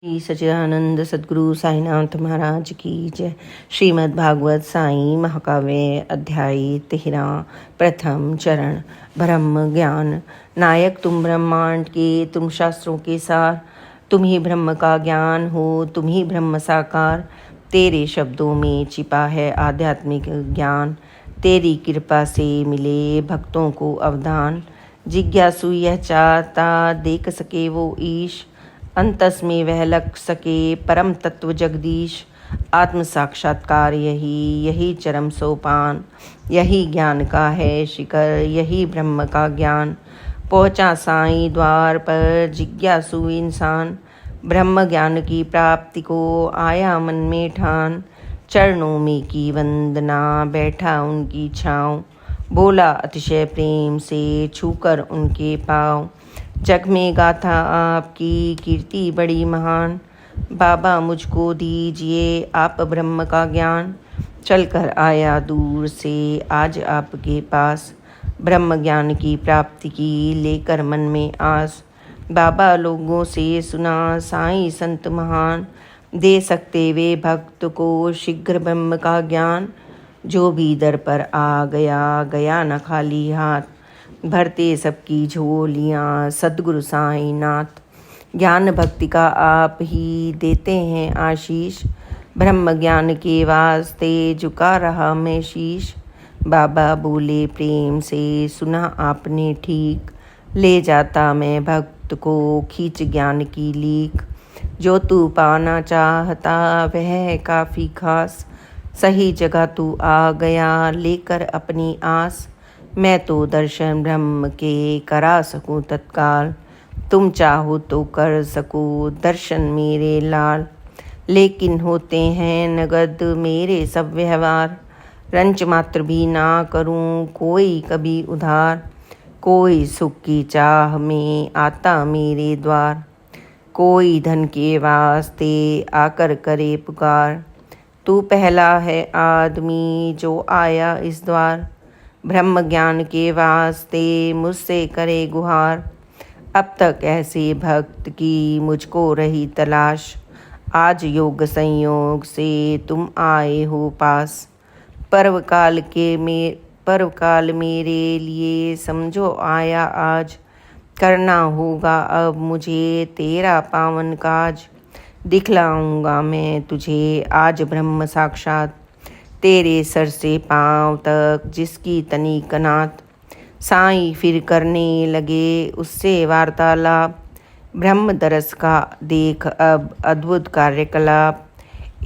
श्री सच्चिदानंद सद्गुरु साईनाथ महाराज की जय। श्रीमद् भागवत साई महाकाव्य अध्याय 13 प्रथम चरण। ब्रह्म ज्ञान। नायक तुम ब्रह्मांड के, तुम शास्त्रों के सार, तुम ही ब्रह्म का ज्ञान हो, तुम ही ब्रह्म साकार। तेरे शब्दों में छिपा है आध्यात्मिक ज्ञान, तेरी कृपा से मिले भक्तों को अवदान। जिज्ञासु यह चाहता देख सके वो ईश, अंतस में वह लग सके परम तत्व जगदीश। आत्म साक्षात्कार यही चरम सोपान, यही ज्ञान का है शिखर, यही ब्रह्म का ज्ञान। पहुँचा साईं द्वार पर जिज्ञासु इंसान, ब्रह्म ज्ञान की प्राप्ति को आया मन में ठान। चरणों में की वंदना, बैठा उनकी छाँव, बोला अतिशय प्रेम से छूकर उनके पाँव। जग में गाथा आपकी कीर्ति बड़ी महान, बाबा मुझको दीजिए आप ब्रह्म का ज्ञान। चलकर आया दूर से आज आपके पास, ब्रह्म ज्ञान की प्राप्ति की लेकर मन में आस। बाबा लोगों से सुना साईं संत महान, दे सकते वे भक्त को शीघ्र ब्रह्म का ज्ञान। जो भी दर पर आ गया गया न खाली हाथ, भरते सबकी झोलियाँ सद्गुरु साईं नाथ। ज्ञान भक्ति का आप ही देते हैं आशीष, ब्रह्म ज्ञान के वास्ते झुका रहा मैं शीश। बाबा बोले प्रेम से सुना आपने ठीक, ले जाता मैं भक्त को खींच ज्ञान की लीक। जो तू पाना चाहता वह है काफ़ी खास, सही जगह तू आ गया लेकर अपनी आस। मैं तो दर्शन ब्रह्म के करा सकूं तत्काल, तुम चाहो तो कर सको दर्शन मेरे लाल। लेकिन होते हैं नगद मेरे सब व्यवहार, रंच मात्र भी ना करूं कोई कभी उधार। कोई सुख की चाह में आता मेरे द्वार, कोई धन के वास्ते आकर करे पुकार। तू पहला है आदमी जो आया इस द्वार, ब्रह्म ज्ञान के वास्ते मुझसे करे गुहार। अब तक ऐसे भक्त की मुझको रही तलाश, आज योग संयोग से तुम आए हो पास। पर्व काल मेरे लिए समझो आया आज, करना होगा अब मुझे तेरा पावन काज। दिखलाऊंगा मैं तुझे आज ब्रह्म साक्षात, तेरे सर से पाँव तक जिसकी तनी कनात। साईं फिर करने लगे उससे वार्तालाप, ब्रह्म दरस का देख अब अद्भुत कार्यकलाप।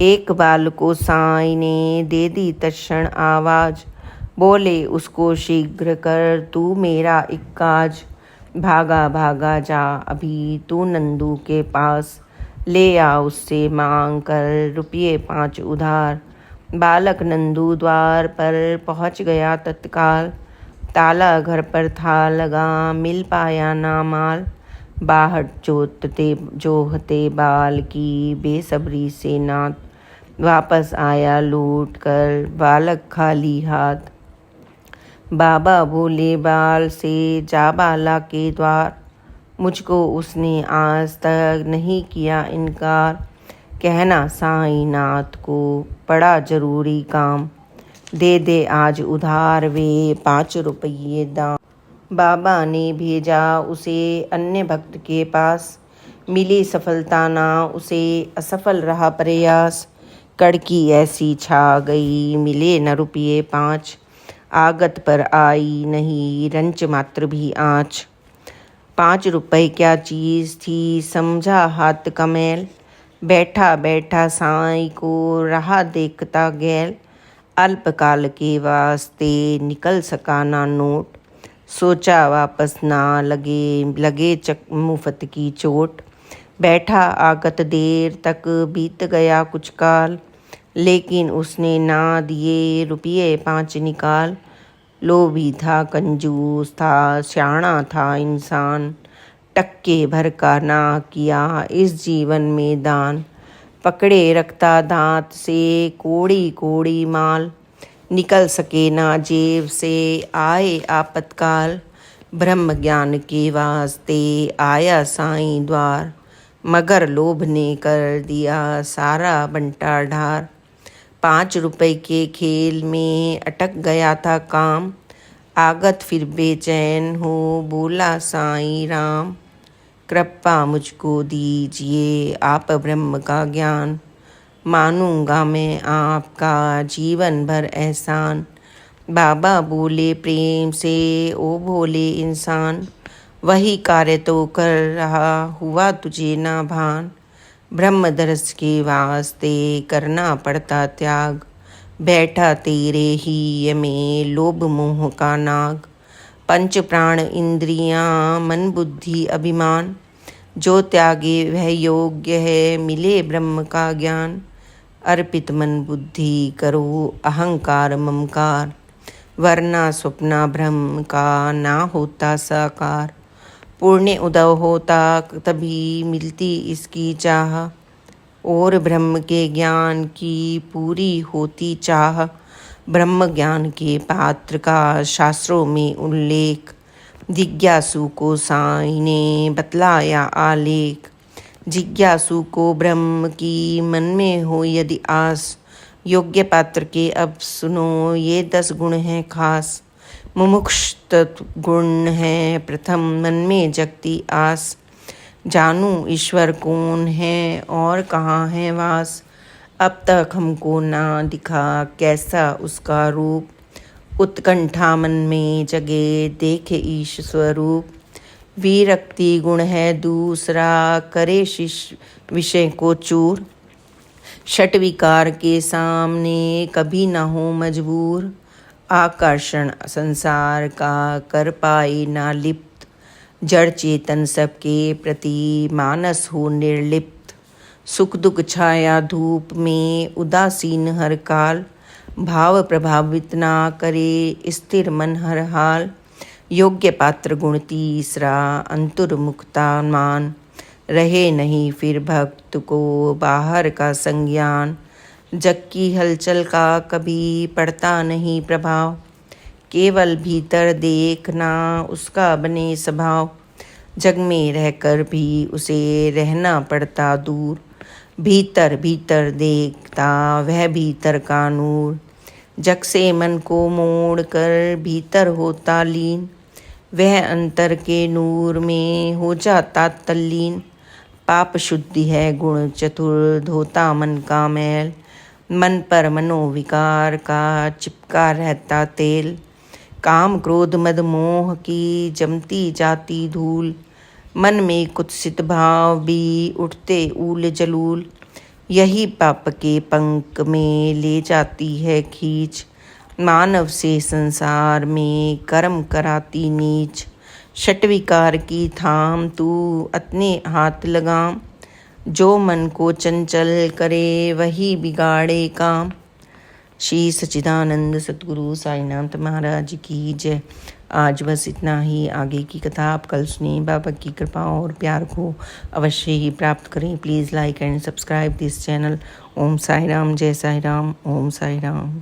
एक बाल को साईं ने दे दी तत्क्षण आवाज, बोले उसको शीघ्र कर तू मेरा एक काज। भागा भागा जा अभी तू नंदू के पास, ले आ उससे मांग कर रुपये 5 उधार। बालक नंदू द्वार पर पहुंच गया तत्काल, ताला घर पर था लगा मिल पाया ना माल। बाहर जोहते बाल की बेसब्री से नाथ, वापस आया लौट कर बालक खाली हाथ। बाबा बोले बाल से जा बाला के द्वार, मुझको उसने आज तक नहीं किया इनकार। कहना साईं नाथ को बड़ा जरूरी काम, दे दे आज उधार वे 5 रुपये दाम। बाबा ने भेजा उसे अन्य भक्त के पास, मिली सफलता ना उसे असफल रहा प्रयास। कड़की ऐसी छा गई मिले न रुपये 5, आगत पर आई नहीं रंच मात्र भी आँच। 5 रुपये क्या चीज़ थी समझा हाथ का मैल, बैठा बैठा साईं को रहा देखता गैल। अल्पकाल के वास्ते निकल सका ना नोट, सोचा वापस ना लगे मुफ्त की चोट। बैठा आगत देर तक बीत गया कुछ काल, लेकिन उसने ना दिए रुपये 5 निकाल। लोभी था कंजूस था स्याणा था इंसान, टक्के भर का ना किया इस जीवन में दान। पकड़े रखता दांत से कोड़ी कोड़ी माल, निकल सके ना जेब से आए आपातकाल। ब्रह्म ज्ञान के वास्ते आया साईं द्वार, मगर लोभ ने कर दिया सारा बंटा ढार। 5 रुपए के खेल में अटक गया था काम, आगत फिर बेचैन हो बोला साईं राम। कृपा मुझको दीजिए आप ब्रह्म का ज्ञान, मानूंगा मैं आपका जीवन भर एहसान। बाबा बोले प्रेम से ओ भोले इंसान, वही कार्य तो कर रहा हुआ तुझे ना भान। ब्रह्म दर्श के वास्ते करना पड़ता त्याग, बैठा तेरे ही में लोभ मोह का नाग। पंच प्राण इंद्रियां मन बुद्धि अभिमान, जो त्यागे वह योग्य है मिले ब्रह्म का ज्ञान। अर्पित मन बुद्धि करो अहंकार ममकार, वरना स्वप्ना ब्रह्म का ना होता साकार। पुण्य उदय होता तभी मिलती इसकी चाह, और ब्रह्म के ज्ञान की पूरी होती चाह। ब्रह्म ज्ञान के पात्र का शास्त्रों में उल्लेख, जिज्ञासु को साईं ने बतलाया आलेख। जिज्ञासु को ब्रह्म की मन में हो यदि आस, योग्य पात्र के अब सुनो ये 10 गुण हैं खास। मुमुक्ष गुण है प्रथम मन में जगती आस, जानूं ईश्वर कौन है और कहाँ है वास। अब तक हमको ना दिखा कैसा उसका रूप, उत्कंठा मन में जगे देखे ईश स्वरूप। विरक्ति गुण है दूसरा करे विषय को चूर, षट विकार के सामने कभी ना हो मजबूर। आकर्षण संसार का कर पाए ना लिप्त, जड़ चेतन सबके प्रति मानस हो निर्लिप्त। सुख दुख छाया धूप में उदासीन हर काल, भाव प्रभावित ना करे स्थिर मन हर हाल। योग्य पात्र गुण तीसरा अंतर्मुखता मान, रहे नहीं फिर भक्त को बाहर का संज्ञान। जग की हलचल का कभी पड़ता नहीं प्रभाव, केवल भीतर देखना उसका बने स्वभाव। जग में रहकर भी उसे रहना पड़ता दूर, भीतर भीतर देखता वह भीतर का नूर। जग से मन को मोड़ कर भीतर होता लीन, वह अंतर के नूर में हो जाता तल्लीन। पाप शुद्धि है गुण चतुर धोता मन का मैल, मन पर मनोविकार का चिपका रहता तेल। काम क्रोध मद मोह की जमती जाती धूल, मन में कुत्सित भाव भी उठते ऊल जलूल। यही पाप के पंख में ले जाती है खींच, मानव से संसार में कर्म कराती नीच। षट विकार की थाम तू अपने हाथ लगाम, जो मन को चंचल करे वही बिगाड़े काम। श्री सच्चिदानंद सद्गुरु साईनाथ महाराज की जय। आज बस इतना ही। आगे की कथा आप कल सुनिए। बाबा की कृपा और प्यार को अवश्य ही प्राप्त करें। Please like and subscribe this channel. ओम साई राम, जय साई राम, ओम साई राम।